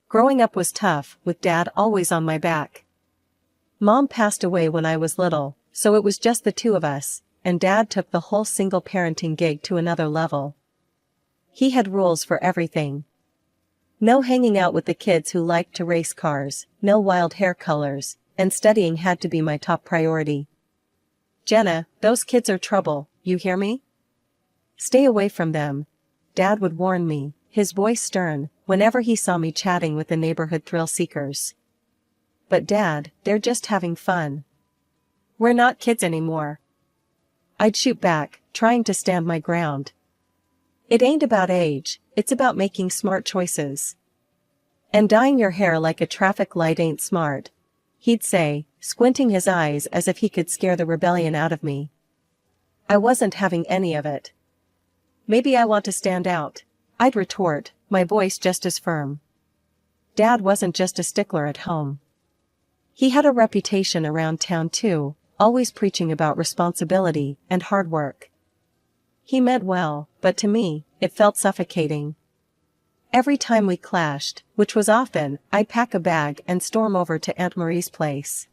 Growing up was tough, with Dad always on my back. Mom passed away when I was little, so it was just the two of us, and Dad took the whole single parenting gig to another level. He had rules for everything. No hanging out with the kids who liked to race cars, no wild hair colors, and studying had to be my top priority. "Jenna, those kids are trouble, you hear me? Stay away from them," Dad would warn me, his voice stern, whenever he saw me chatting with the neighborhood thrill seekers. "But Dad, they're just having fun. We're not kids anymore." I'd shoot back, trying to stand my ground. "It ain't about age, it's about making smart choices. And dyeing your hair like a traffic light ain't smart," he'd say, squinting his eyes as if he could scare the rebellion out of me. I wasn't having any of it. "Maybe I want to stand out," I'd retort, my voice just as firm. Dad wasn't just a stickler at home. He had a reputation around town too, always preaching about responsibility and hard work. He meant well, but to me, it felt suffocating. Every time we clashed, which was often, I'd pack a bag and storm over to Aunt Marie's place.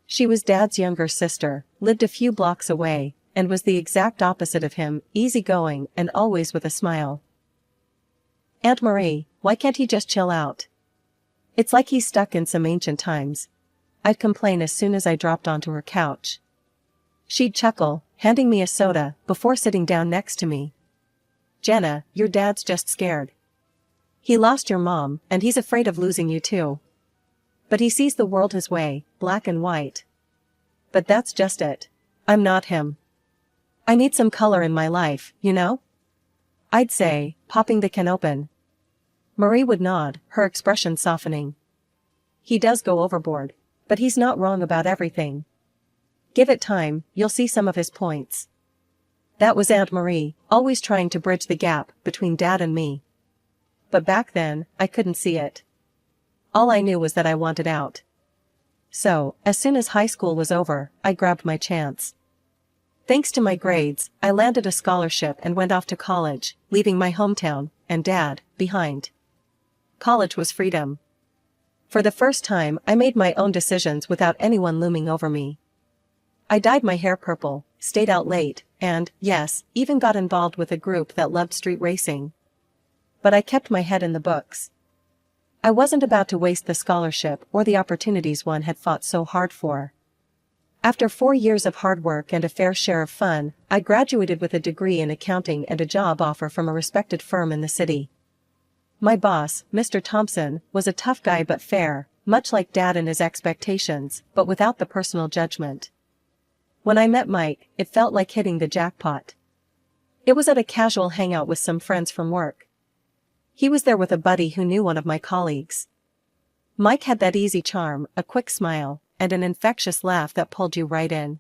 She was Dad's younger sister, lived a few blocks away, and was the exact opposite of him, easygoing and always with a smile. "Aunt Marie, why can't he just chill out? It's like he's stuck in some ancient times," I'd complain as soon as I dropped onto her couch. She'd chuckle, handing me a soda, before sitting down next to me. "Jenna, your dad's just scared. He lost your mom, and he's afraid of losing you too. But he sees the world his way, black and white. But that's just it. I'm not him. I need some color in my life, you know?" I'd say, popping the can open. Marie would nod, her expression softening. "He does go overboard. But he's not wrong about everything. Give it time, you'll see some of his points." That was Aunt Marie, always trying to bridge the gap between Dad and me. But back then, I couldn't see it. All I knew was that I wanted out. So, as soon as high school was over, I grabbed my chance. Thanks to my grades, I landed a scholarship and went off to college, leaving my hometown, and Dad, behind. College was freedom. For the first time, I made my own decisions without anyone looming over me. I dyed my hair purple, stayed out late, and, yes, even got involved with a group that loved street racing. But I kept my head in the books. I wasn't about to waste the scholarship or the opportunities one had fought so hard for. After 4 years of hard work and a fair share of fun, I graduated with a degree in accounting and a job offer from a respected firm in the city. My boss, Mr. Thompson, was a tough guy but fair, much like Dad and his expectations, but without the personal judgment. When I met Mike, it felt like hitting the jackpot. It was at a casual hangout with some friends from work. He was there with a buddy who knew one of my colleagues. Mike had that easy charm, a quick smile, and an infectious laugh that pulled you right in.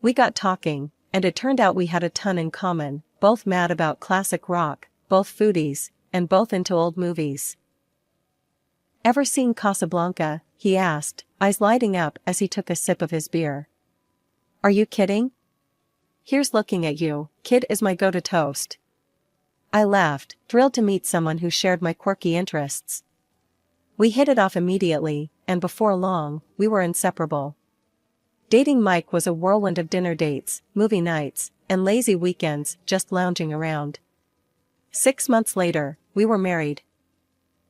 We got talking, and it turned out we had a ton in common, both mad about classic rock, both foodies, and both into old movies. "Ever seen Casablanca?" he asked, eyes lighting up as he took a sip of his beer. "Are you kidding? Here's looking at you, kid is my go-to toast." I laughed, thrilled to meet someone who shared my quirky interests. We hit it off immediately, and before long, we were inseparable. Dating Mike was a whirlwind of dinner dates, movie nights, and lazy weekends just lounging around. 6 months later, we were married.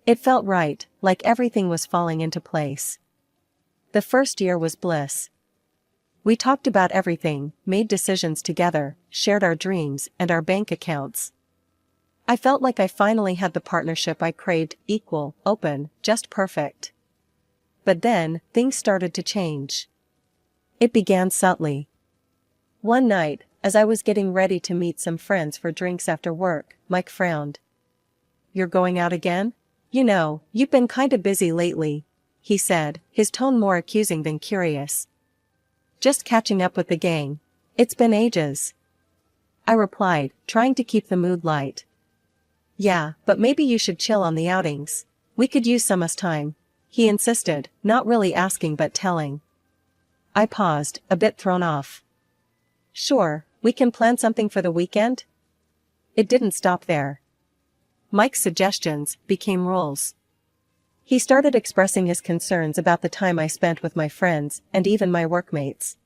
It felt right, like everything was falling into place. The first year was bliss. We talked about everything, made decisions together, shared our dreams and our bank accounts. I felt like I finally had the partnership I craved, equal, open, just perfect. But then, things started to change. It began subtly. One night, as I was getting ready to meet some friends for drinks after work, Mike frowned. "You're going out again? You know, you've been kinda busy lately," he said, his tone more accusing than curious. "Just catching up with the gang. It's been ages." I replied, trying to keep the mood light. "Yeah, but maybe you should chill on the outings. We could use some us time," he insisted, not really asking but telling. I paused, a bit thrown off. "Sure, we can plan something for the weekend?" It didn't stop there. Mike's suggestions became rules. He started expressing his concerns about the time I spent with my friends and even my workmates.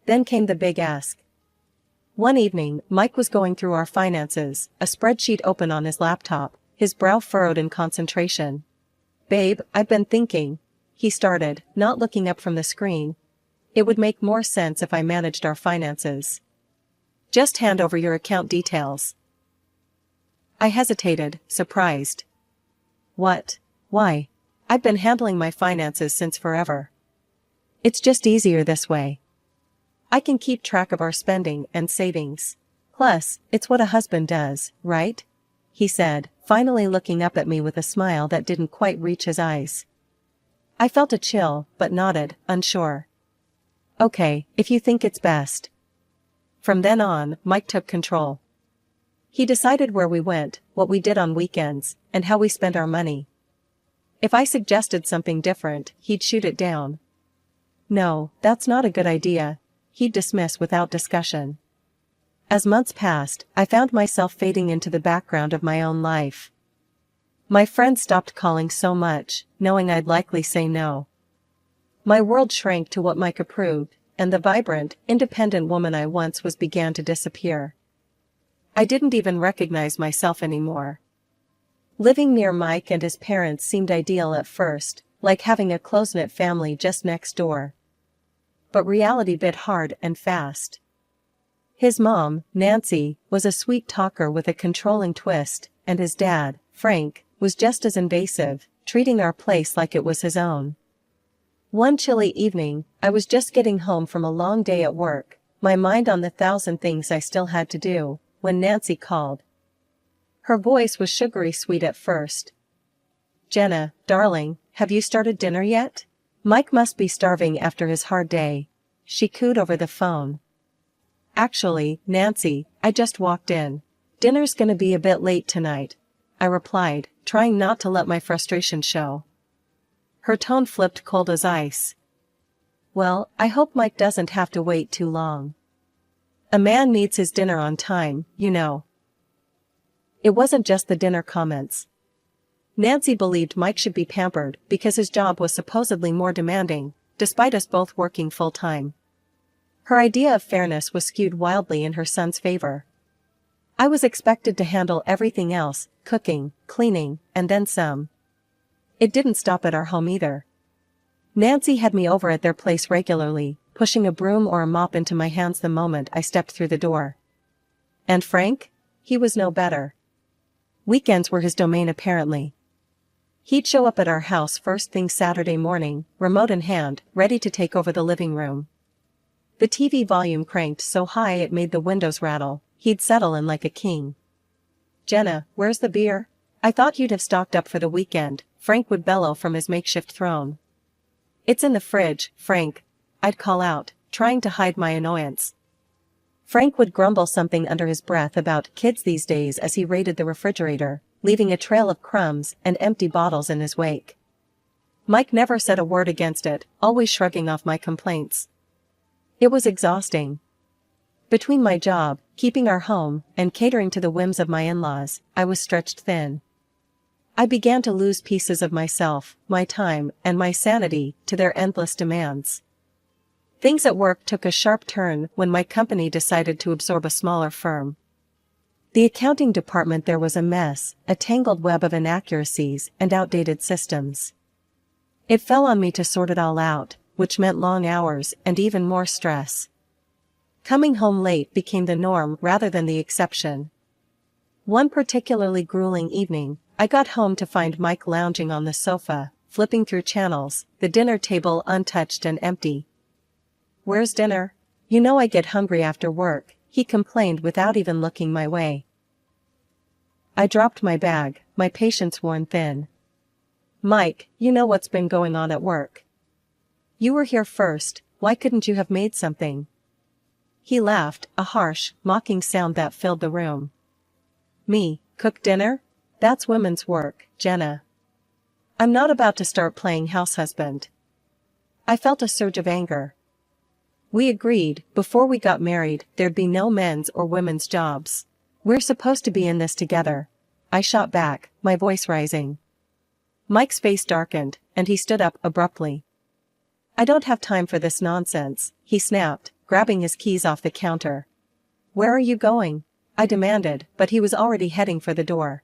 Then came the big ask. One evening, Mike was going through our finances, a spreadsheet open on his laptop, his brow furrowed in concentration. "Babe, I've been thinking," he started, not looking up from the screen. "It would make more sense if I managed our finances. Just hand over your account details." I hesitated, surprised. "What? Why? I've been handling my finances since forever. It's just easier this way. I can keep track of our spending and savings. Plus, it's what a husband does, right?" he said, finally looking up at me with a smile that didn't quite reach his eyes. I felt a chill, but nodded, unsure. "Okay, if you think it's best." From then on, Mike took control. He decided where we went, what we did on weekends, and how we spent our money. If I suggested something different, he'd shoot it down. "No, that's not a good idea," he'd dismiss without discussion. As months passed, I found myself fading into the background of my own life. My friends stopped calling so much, knowing I'd likely say no. My world shrank to what Mike approved, and the vibrant, independent woman I once was began to disappear. I didn't even recognize myself anymore. Living near Mike and his parents seemed ideal at first, like having a close-knit family just next door. But reality bit hard and fast. His mom, Nancy, was a sweet talker with a controlling twist, and his dad, Frank, was just as invasive, treating our place like it was his own. One chilly evening, I was just getting home from a long day at work, my mind on the 1,000 things I still had to do, when Nancy called. Her voice was sugary sweet at first. "Jenna, darling, have you started dinner yet? Mike must be starving after his hard day," she cooed over the phone. "Actually, Nancy, I just walked in. Dinner's gonna be a bit late tonight," I replied, trying not to let my frustration show. Her tone flipped cold as ice. "Well, I hope Mike doesn't have to wait too long. A man needs his dinner on time, you know." It wasn't just the dinner comments. Nancy believed Mike should be pampered because his job was supposedly more demanding, despite us both working full-time. Her idea of fairness was skewed wildly in her son's favor. I was expected to handle everything else, cooking, cleaning, and then some. It didn't stop at our home either. Nancy had me over at their place regularly, pushing a broom or a mop into my hands the moment I stepped through the door. And Frank? He was no better. Weekends were his domain apparently. He'd show up at our house first thing Saturday morning, remote in hand, ready to take over the living room. The TV volume cranked so high it made the windows rattle. He'd settle in like a king. "Jenna, where's the beer? I thought you'd have stocked up for the weekend," Frank would bellow from his makeshift throne. "It's in the fridge, Frank," I'd call out, trying to hide my annoyance. Frank would grumble something under his breath about kids these days as he raided the refrigerator, leaving a trail of crumbs and empty bottles in his wake. Mike never said a word against it, always shrugging off my complaints. It was exhausting. Between my job, keeping our home, and catering to the whims of my in-laws, I was stretched thin. I began to lose pieces of myself, my time, and my sanity to their endless demands. Things at work took a sharp turn when my company decided to absorb a smaller firm. The accounting department there was a mess, a tangled web of inaccuracies and outdated systems. It fell on me to sort it all out, which meant long hours and even more stress. Coming home late became the norm rather than the exception. One particularly grueling evening, I got home to find Mike lounging on the sofa, flipping through channels, the dinner table untouched and empty. "Where's dinner? You know I get hungry after work," he complained without even looking my way. I dropped my bag, my patience worn thin. "Mike, you know what's been going on at work. You were here first, why couldn't you have made something?" He laughed, a harsh, mocking sound that filled the room. "Me, cook dinner? That's women's work, Jenna. I'm not about to start playing house husband." I felt a surge of anger. We agreed, before we got married, there'd be no men's or women's jobs. "We're supposed to be in this together," I shot back, my voice rising. Mike's face darkened, and he stood up abruptly. "I don't have time for this nonsense," he snapped, grabbing his keys off the counter. "Where are you going?" I demanded, but he was already heading for the door.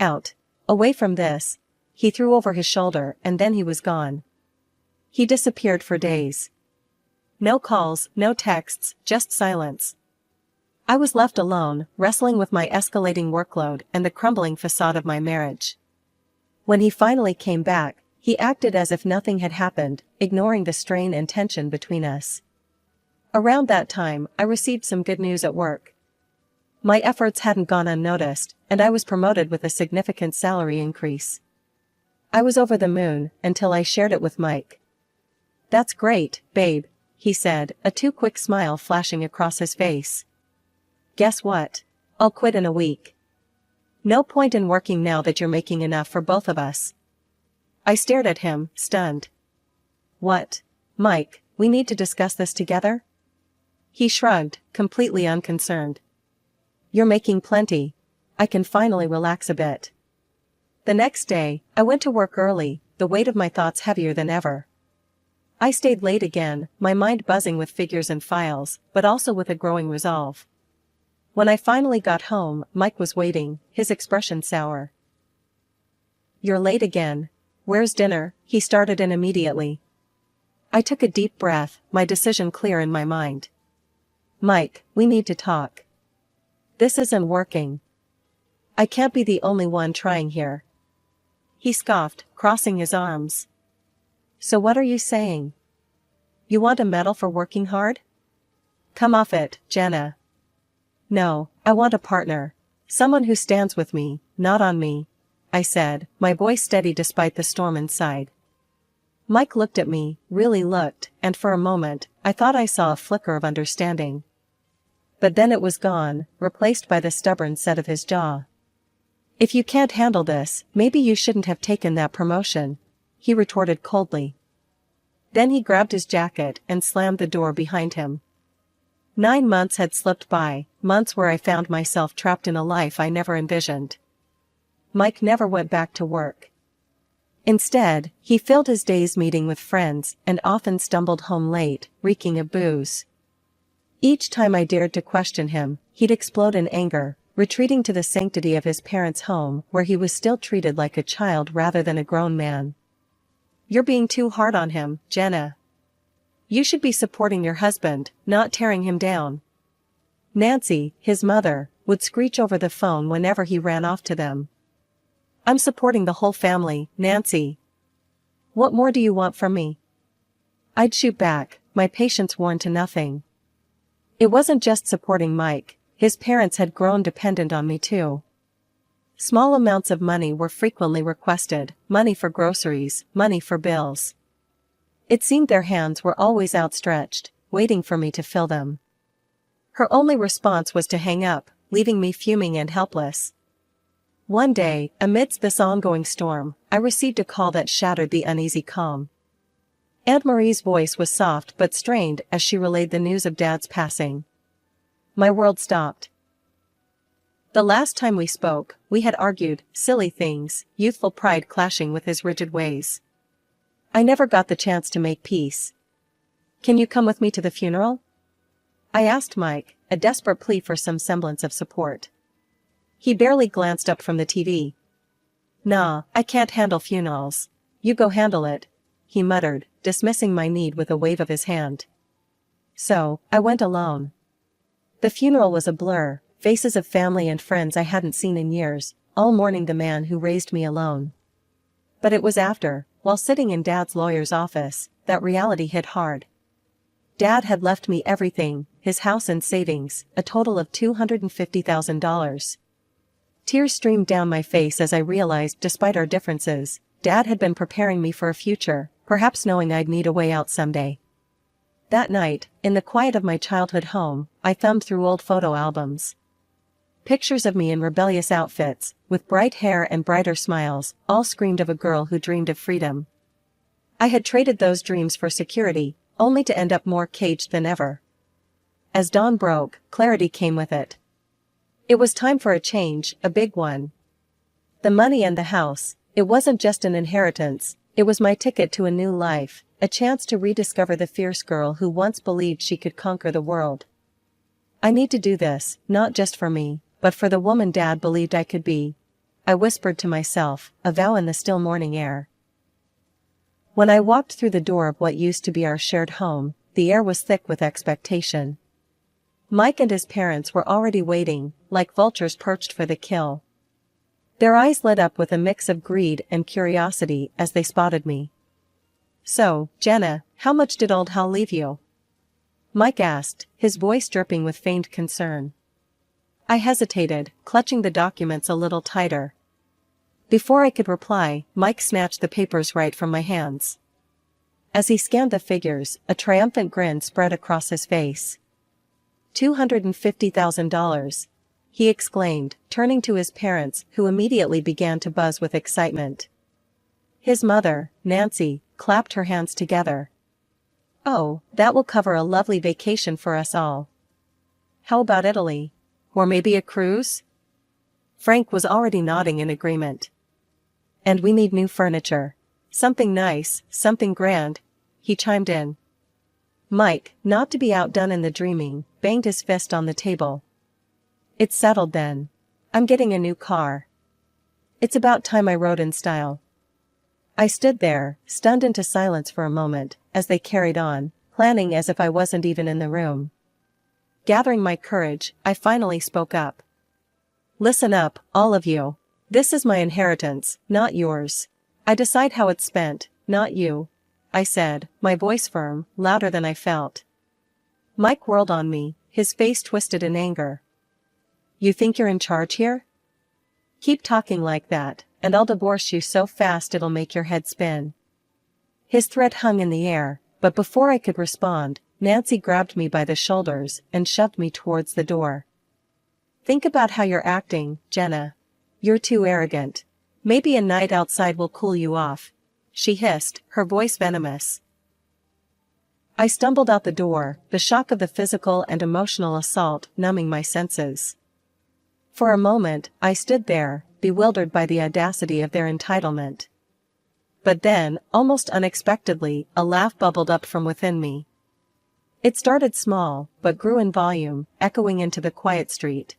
"Out. Away from this." He threw over his shoulder, and then he was gone. He disappeared for days. No calls, no texts, just silence. I was left alone, wrestling with my escalating workload and the crumbling facade of my marriage. When he finally came back, he acted as if nothing had happened, ignoring the strain and tension between us. Around that time, I received some good news at work. My efforts hadn't gone unnoticed, and I was promoted with a significant salary increase. I was over the moon, until I shared it with Mike. "That's great, babe," he said, a too quick smile flashing across his face. "Guess what? I'll quit in a week. No point in working now that you're making enough for both of us." I stared at him, stunned. "What? Mike, we need to discuss this together?" He shrugged, completely unconcerned. "You're making plenty. I can finally relax a bit." The next day, I went to work early, the weight of my thoughts heavier than ever. I stayed late again, my mind buzzing with figures and files, but also with a growing resolve. When I finally got home, Mike was waiting, his expression sour. "You're late again. Where's dinner?" he started in immediately. I took a deep breath, my decision clear in my mind. "Mike, we need to talk. This isn't working. I can't be the only one trying here." He scoffed, crossing his arms. "So what are you saying? You want a medal for working hard? Come off it, Jenna." "No, I want a partner. Someone who stands with me, not on me," I said, my voice steady despite the storm inside. Mike looked at me, really looked, and for a moment, I thought I saw a flicker of understanding. But then it was gone, replaced by the stubborn set of his jaw. "If you can't handle this, maybe you shouldn't have taken that promotion," he retorted coldly. Then he grabbed his jacket and slammed the door behind him. 9 months had slipped by, months where I found myself trapped in a life I never envisioned. Mike never went back to work. Instead, he filled his days meeting with friends and often stumbled home late, reeking of booze. Each time I dared to question him, he'd explode in anger, retreating to the sanctity of his parents' home where he was still treated like a child rather than a grown man. "You're being too hard on him, Jenna. You should be supporting your husband, not tearing him down." Nancy, his mother, would screech over the phone whenever he ran off to them. "I'm supporting the whole family, Nancy. What more do you want from me?" I'd shoot back, my patience worn to nothing. It wasn't just supporting Mike, his parents had grown dependent on me too. Small amounts of money were frequently requested, money for groceries, money for bills. It seemed their hands were always outstretched, waiting for me to fill them. Her only response was to hang up, leaving me fuming and helpless. One day, amidst this ongoing storm, I received a call that shattered the uneasy calm. Aunt Marie's voice was soft but strained as she relayed the news of Dad's passing. My world stopped. The last time we spoke, we had argued, silly things, youthful pride clashing with his rigid ways. I never got the chance to make peace. "Can you come with me to the funeral?" I asked Mike, a desperate plea for some semblance of support. He barely glanced up from the TV. "Nah, I can't handle funerals. You go handle it," he muttered, dismissing my need with a wave of his hand. So, I went alone. The funeral was a blur, faces of family and friends I hadn't seen in years, all mourning the man who raised me alone. But it was after, while sitting in Dad's lawyer's office, that reality hit hard. Dad had left me everything, his house and savings, a total of $250,000. Tears streamed down my face as I realized, despite our differences, Dad had been preparing me for a future, perhaps knowing I'd need a way out someday. That night, in the quiet of my childhood home, I thumbed through old photo albums. Pictures of me in rebellious outfits, with bright hair and brighter smiles, all screamed of a girl who dreamed of freedom. I had traded those dreams for security, only to end up more caged than ever. As dawn broke, clarity came with it. It was time for a change, a big one. The money and the house, It wasn't just an inheritance, it was my ticket to a new life, a chance to rediscover the fierce girl who once believed she could conquer the world. I need to do this, not just for me, but for the woman Dad believed I could be, I whispered to myself, a vow in the still morning air. When I walked through the door of what used to be our shared home, the air was thick with expectation. Mike and his parents were already waiting, like vultures perched for the kill. Their eyes lit up with a mix of greed and curiosity as they spotted me. "So, Jenna, how much did old Hal leave you?" Mike asked, his voice dripping with feigned concern. I hesitated, clutching the documents a little tighter. Before I could reply, Mike snatched the papers right from my hands. As he scanned the figures, a triumphant grin spread across his face. $250,000, he exclaimed, turning to his parents, who immediately began to buzz with excitement. His mother, Nancy, clapped her hands together. "Oh, that will cover a lovely vacation for us all. How about Italy? Or maybe a cruise?" Frank was already nodding in agreement. "And we need new furniture. Something nice, something grand," he chimed in. Mike, not to be outdone in the dreaming, banged his fist on the table. "It's settled then. I'm getting a new car. It's about time I rode in style." I stood there, stunned into silence for a moment, as they carried on, planning as if I wasn't even in the room. Gathering my courage, I finally spoke up. "Listen up, all of you. This is my inheritance, not yours. I decide how it's spent, not you," I said, my voice firm, louder than I felt. Mike whirled on me, his face twisted in anger. "You think you're in charge here? Keep talking like that, and I'll divorce you so fast it'll make your head spin." His threat hung in the air, but before I could respond, Nancy grabbed me by the shoulders and shoved me towards the door. "Think about how you're acting, Jenna. You're too arrogant. Maybe a night outside will cool you off," she hissed, her voice venomous. I stumbled out the door, the shock of the physical and emotional assault numbing my senses. For a moment, I stood there, bewildered by the audacity of their entitlement. But then, almost unexpectedly, a laugh bubbled up from within me. It started small, but grew in volume, echoing into the quiet street.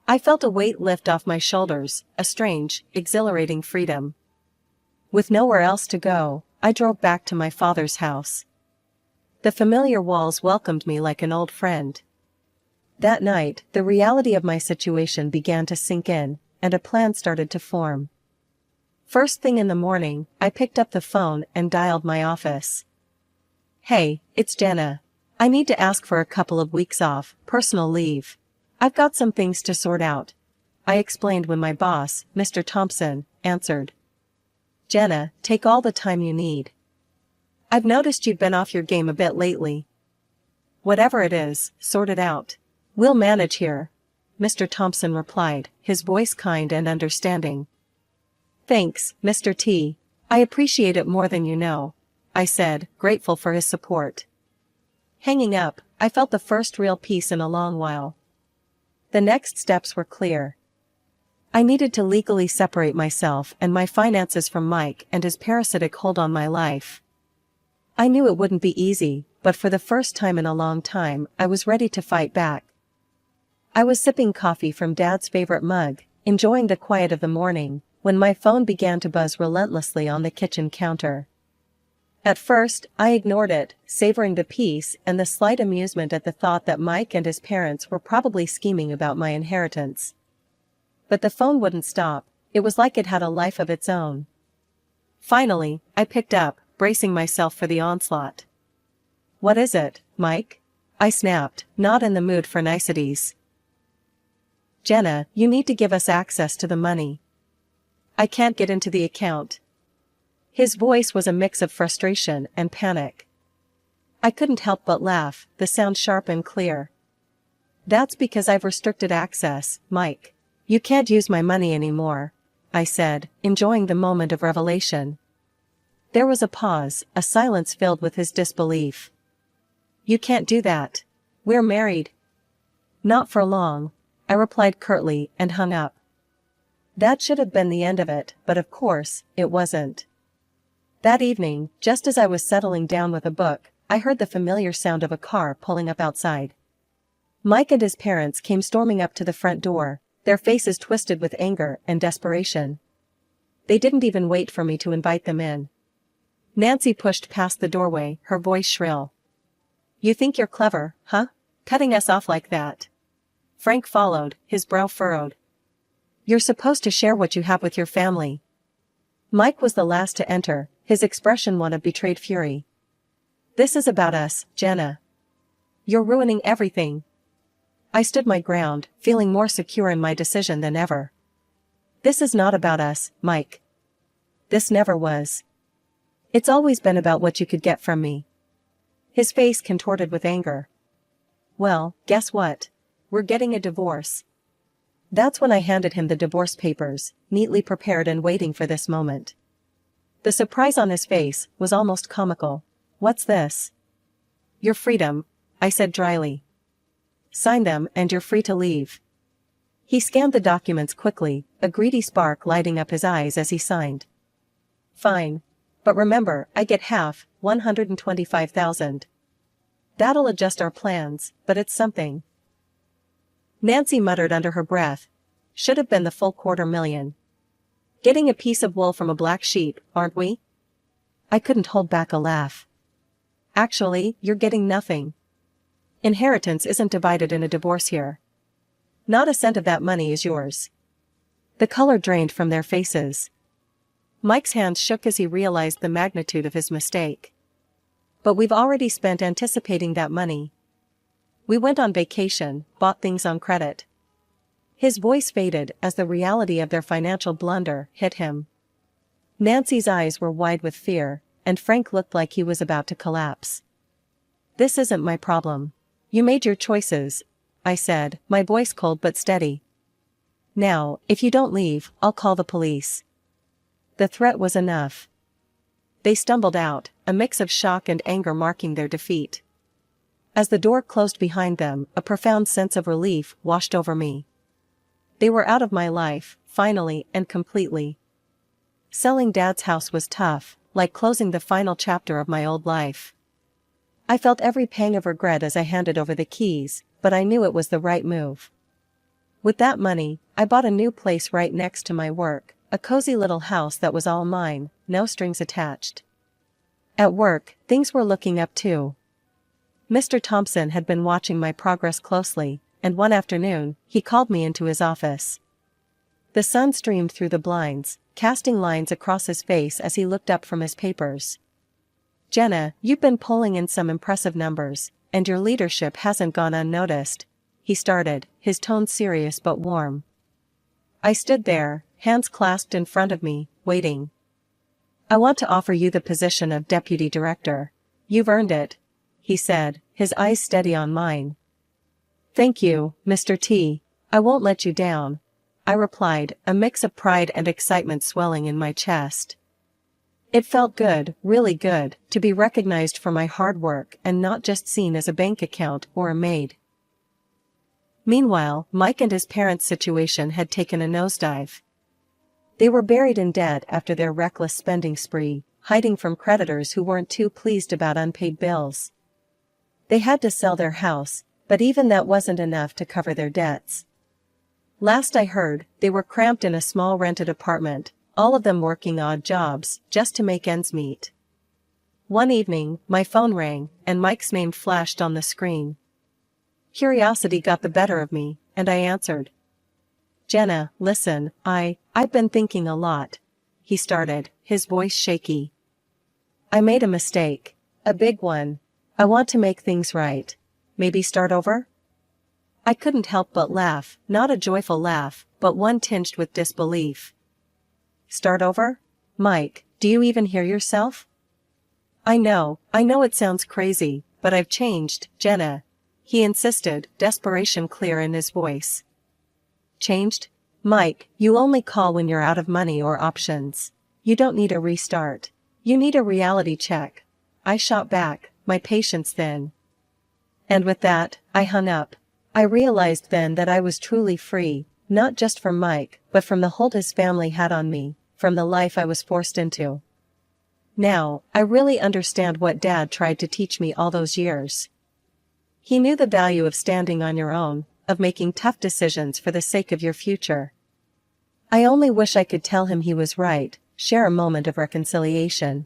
I felt a weight lift off my shoulders, a strange, exhilarating freedom. With nowhere else to go, I drove back to my father's house. The familiar walls welcomed me like an old friend. That night, the reality of my situation began to sink in, and a plan started to form. First thing in the morning, I picked up the phone and dialed my office. "Hey, it's Jenna. I need to ask for a couple of weeks off, personal leave. I've got some things to sort out," I explained when my boss, Mr. Thompson, answered. "Jenna, take all the time you need. I've noticed you've been off your game a bit lately. Whatever it is, sort it out. We'll manage here," Mr. Thompson replied, his voice kind and understanding. "Thanks, Mr. T. I appreciate it more than you know," I said, grateful for his support. Hanging up, I felt the first real peace in a long while. The next steps were clear. I needed to legally separate myself and my finances from Mike and his parasitic hold on my life. I knew it wouldn't be easy, but for the first time in a long time, I was ready to fight back. I was sipping coffee from Dad's favorite mug, enjoying the quiet of the morning, when my phone began to buzz relentlessly on the kitchen counter. At first, I ignored it, savoring the peace and the slight amusement at the thought that Mike and his parents were probably scheming about my inheritance. But the phone wouldn't stop, it was like it had a life of its own. Finally, I picked up, bracing myself for the onslaught. "What is it, Mike?" I snapped, not in the mood for niceties. "Jenna, you need to give us access to the money. I can't get into the account." His voice was a mix of frustration and panic. I couldn't help but laugh, the sound sharp and clear. "That's because I've restricted access, Mike. You can't use my money anymore," I said, enjoying the moment of revelation. There was a pause, a silence filled with his disbelief. "You can't do that. We're married." "Not for long," I replied curtly and hung up. That should have been the end of it, but of course, it wasn't. That evening, just as I was settling down with a book, I heard the familiar sound of a car pulling up outside. Mike and his parents came storming up to the front door, their faces twisted with anger and desperation. They didn't even wait for me to invite them in. Nancy pushed past the doorway, her voice shrill. "You think you're clever, huh? Cutting us off like that?" Frank followed, his brow furrowed. "You're supposed to share what you have with your family." Mike was the last to enter, his expression one of betrayed fury. "This is about us, Jenna. You're ruining everything." I stood my ground, feeling more secure in my decision than ever. "This is not about us, Mike. This never was. It's always been about what you could get from me." His face contorted with anger. "Well, guess what? We're getting a divorce." That's when I handed him the divorce papers, neatly prepared and waiting for this moment. The surprise on his face was almost comical. "What's this?" "Your freedom," I said dryly. "Sign them and you're free to leave." He scanned the documents quickly, a greedy spark lighting up his eyes as he signed. "Fine. But remember, I get half, 125,000. That'll adjust our plans, but it's something." Nancy muttered under her breath. "Should have been the full 250,000. Getting a piece of wool from a black sheep, aren't we?" I couldn't hold back a laugh. "Actually, you're getting nothing. Inheritance isn't divided in a divorce here. Not a cent of that money is yours." The color drained from their faces. Mike's hands shook as he realized the magnitude of his mistake. "But we've already spent anticipating that money. We went on vacation, bought things on credit." His voice faded as the reality of their financial blunder hit him. Nancy's eyes were wide with fear, and Frank looked like he was about to collapse. "This isn't my problem. You made your choices," I said, my voice cold but steady. "Now, if you don't leave, I'll call the police." The threat was enough. They stumbled out, a mix of shock and anger marking their defeat. As the door closed behind them, a profound sense of relief washed over me. They were out of my life, finally and completely. Selling Dad's house was tough, like closing the final chapter of my old life. I felt every pang of regret as I handed over the keys, but I knew it was the right move. With that money, I bought a new place right next to my work, a cozy little house that was all mine, no strings attached. At work, things were looking up too. Mr. Thompson had been watching my progress closely, and one afternoon, he called me into his office. The sun streamed through the blinds, casting lines across his face as he looked up from his papers. "Jenna, you've been pulling in some impressive numbers, and your leadership hasn't gone unnoticed," he started, his tone serious but warm. I stood there, hands clasped in front of me, waiting. "I want to offer you the position of deputy director. You've earned it," he said, his eyes steady on mine. "Thank you, Mr. T. I won't let you down," I replied, a mix of pride and excitement swelling in my chest. It felt good, really good, to be recognized for my hard work and not just seen as a bank account or a maid. Meanwhile, Mike and his parents' situation had taken a nosedive. They were buried in debt after their reckless spending spree, hiding from creditors who weren't too pleased about unpaid bills. They had to sell their house, but even that wasn't enough to cover their debts. Last I heard, they were cramped in a small rented apartment, all of them working odd jobs, just to make ends meet. One evening, my phone rang, and Mike's name flashed on the screen. Curiosity got the better of me, and I answered. "Jenna, listen, I've been thinking a lot," he started, his voice shaky. "I made a mistake. A big one. I want to make things right. Maybe start over?" I couldn't help but laugh, not a joyful laugh, but one tinged with disbelief. "Start over? Mike, do you even hear yourself?" I know it sounds crazy, but I've changed, Jenna," he insisted, desperation clear in his voice. "Changed? Mike, you only call when you're out of money or options. You don't need a restart. You need a reality check," I shot back, my patience thin. And with that, I hung up. I realized then that I was truly free, Not just from Mike, but from the hold his family had on me, from the life I was forced into. Now, I really understand what Dad tried to teach me all those years. He knew the value of standing on your own, of making tough decisions for the sake of your future. I only wish I could tell him he was right, share a moment of reconciliation.